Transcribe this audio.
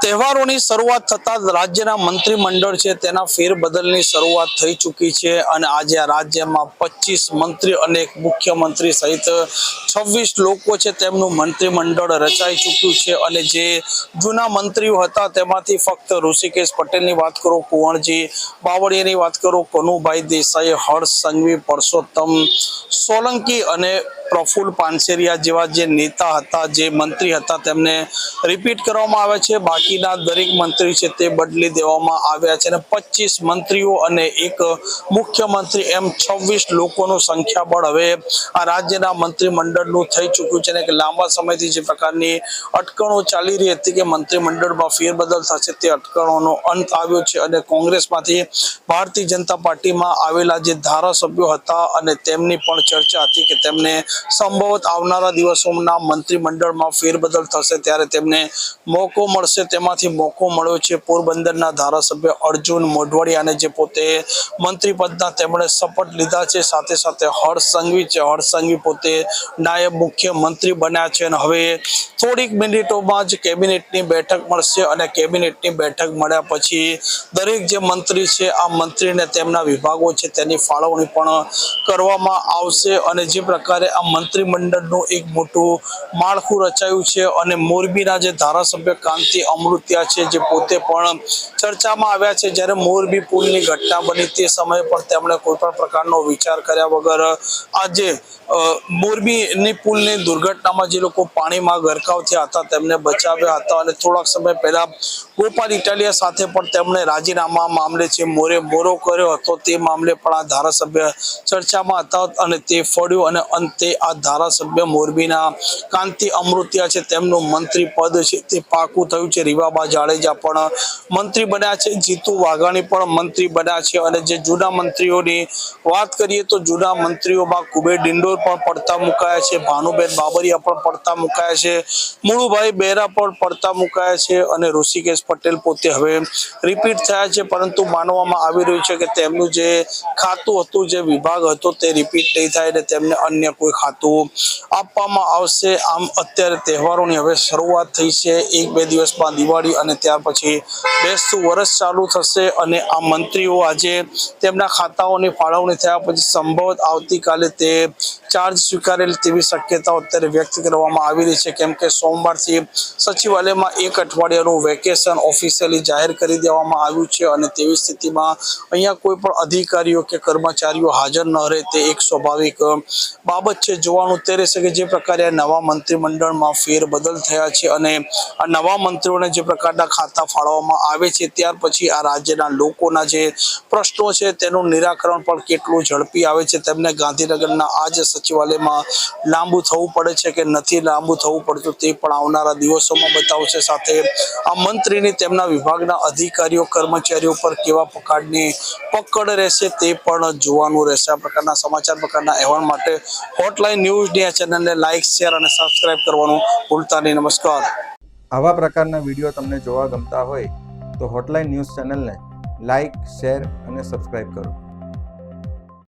તહેવારોની શરૂઆત થતા રાજ્યના મંત્રીમંડળ છે તેના ફેરબદલની શરૂઆત થઈ ચૂકી છે અને આજે રાજ્યમાં 25 મંત્રી અને એક મુખ્યમંત્રી સહિત 26 લોકો છે તેમનું મંત્રીમંડળ રચાઈ ચૂક્યું છે અને જે જૂના મંત્રીઓ હતા તેમાંથી ફક્ત ઋષિકેશ પટેલની વાત કરો, કુંવરજી બાવળિયાની વાત કરો, કનુભાઈ દેસાઈ, હર્ષ સંઘવી, પરસોત્તમ સોલંકી અને પ્રફુલ્લ પાનસેરિયા જેવા જે નેતા હતા, જે મંત્રી હતા તેમને રિપીટ કરવામાં આવે છે। બાકીના દરેક મંત્રી છે તે બદલી દેવામાં આવ્યા છે અને 25 મંત્રીઓ અને એક મુખ્યમંત્રી એમ 26 લોકોનું સંખ્યાબળ હવે આ રાજ્યના મંત્રીમંડળનું થઈ ચૂક્યું છે અને કે લાંબા સમયથી જે પ્રકારની અટકણો ચાલી રહી હતી કે મંત્રીમંડળમાં ફેરબદલ થશે તે અટકણોનો અંત આવ્યો છે અને કોંગ્રેસમાંથી ભારતીય જનતા પાર્ટીમાં આવેલા જે ધારાસભ્યો હતા અને તેમની પણ ચર્ચા હતી કે તેમને સંભવત આવનારા દિવસોના મંત્રીમંડળમાં ફેરબદલ થશે ત્યારે તેમને મોકો મળશે। તેમાંથી મોકો મળ્યો છે પોરબંદરના ધારાસભ્ય અર્જુન મોઢવાડિયાને, જે પોતે મંત્રી પદના તેમણે શપથ લીધા છે। સાથે સાથે હર્ષ સંઘવી છે, હર્ષ સંઘવી પોતે નાયબ મુખ્યમંત્રી બન્યા છે અને હવે થોડીક મિનિટોમાં જ કેબિનેટની બેઠક મળશે અને કેબિનેટની બેઠક મળ્યા પછી દરેક જે મંત્રી છે આ મંત્રીને તેમના વિભાગો છે તેની ફાળવણી પણ કરવામાં આવશે અને જે પ્રકારે આ મંત્રીમંડળનું એક મોટું માળખું રચાયું છે અને મોરબીના જે ધારાસભ્ય કાંતિ અમૃતિયા છે જે પોતે પણ ચર્ચામાં આવ્યા છે। જ્યારે મોરબી પુલની ઘટના બની તે સમયે પણ તેમણે કોઈ પણ પ્રકારનો વિચાર કર્યા વગર આજે મોરબીની પુલની દુર્ઘટનામાં જે લોકો પાણીમાં ગરકાવ થયા હતા તેમને બચાવ્યા હતા અને થોડાક સમય પહેલા ગોપાલ ઇટાલિયા સાથે પણ તેમણે રાજીનામા મામલે છે મોરો કર્યો હતો, તે મામલે પણ આ ધારાસભ્ય ચર્ચામાં હતા અને તે ફળ્યું અને અંતે આ ધારાસભ્ય મોરબીના કાંતિ અમૃતિયા છે તેમનું મંત્રી પદ છે તે પાકું થયું છે। રીવાબા જાડેજા પણ મંત્રી બન્યા છે, જીતુ વાઘાણી પણ મંત્રી બન્યા છે અને જે જૂના મંત્રીઓની વાત કરીએ તો જૂના મંત્રીઓમાં કુબેર ડિંડોર પણ પડતા મુકાયા છે, ભાનુબેન બાબરિયા પણ પડતા મુકાયા છે, મુળુભાઈ બેરા પણ પડતા મુકાયા છે અને ઋષિકેશ પટેલ પોતે હવે રિપીટ થયા છે, પરંતુ માનવામાં આવી રહ્યું છે કે તેમનું જે ખાતું હતું, જે વિભાગ હતો તે રિપીટ નહીં થાય અને તેમને અન્ય કોઈ ખાતું આપવામાં આવશે। આમ અત્યારે તહેવારોની હવે શરૂઆત થઈ છે, 1-2 દિવસમાં દિવાળી અને ત્યાર પછી બેસતું વર્ષ ચાલુ થશે અને આ મંત્રીઓ આજે તેમના ખાતાઓની ફાળવણી થયા પછી સંભવત આવતીકાલે તે ચાર્જ સ્વીકારેલ તેવી શક્યતાઓ અત્યારે વ્યક્ત કરવામાં આવી રહી છે, કેમ કે સોમવારથી સચિવાલયમાં 1 અઠવાડિયાનું વેકેશન ઓફિશિયલી જાહેર કરી દેવામાં આવ્યું છે અને તેવી સ્થિતિમાં અહીંયા કોઈ પણ અધિકારીઓ કે કર્મચારીઓ હાજર ન રહે તે એક સ્વાભાવિક બાબત છે। જોવાનું તે રહેશે કે જે પ્રકારે આ નવા મંત્રીમંડળમાં ફેરબદલ થયા છે અને આ નવા મંત્રીઓને જે પ્રકારના ખાતા ફાળવવામાં આવે છે ત્યાર પછી આ રાજ્યના લોકોના જે પ્રશ્નો છે તેનું નિરાકરણ પણ કેટલું ઝડપી આવે છે। તેમને ગાંધીનગરના આ જ સચિવાલયમાં લાંબુ થવું પડે છે કે નથી લાંબુ થવું પડતું તે પણ આવનારા દિવસોમાં બતાવશે। સાથે આ મંત્રીની તેમના વિભાગના અધિકારીઓ કર્મચારીઓ પર કેવા પ્રકારની પકડ રહેશે તે પણ જોવાનું રહેશે। આ પ્રકારના સમાચાર, પ્રકારના અહેવાલ માટે હોટલાઇન ન્યૂઝની આ ચેનલને લાઇક, શેર અને સબસ્ક્રાઇબ કરવાનું ભૂલતા નહીં। નમસ્કાર। આવા પ્રકારના વિડીયો તમને જોવા ગમતા હોય તો હોટલાઇન ન્યૂઝ ચેનલને લાઇક, શેર અને સબસ્ક્રાઇબ કરો।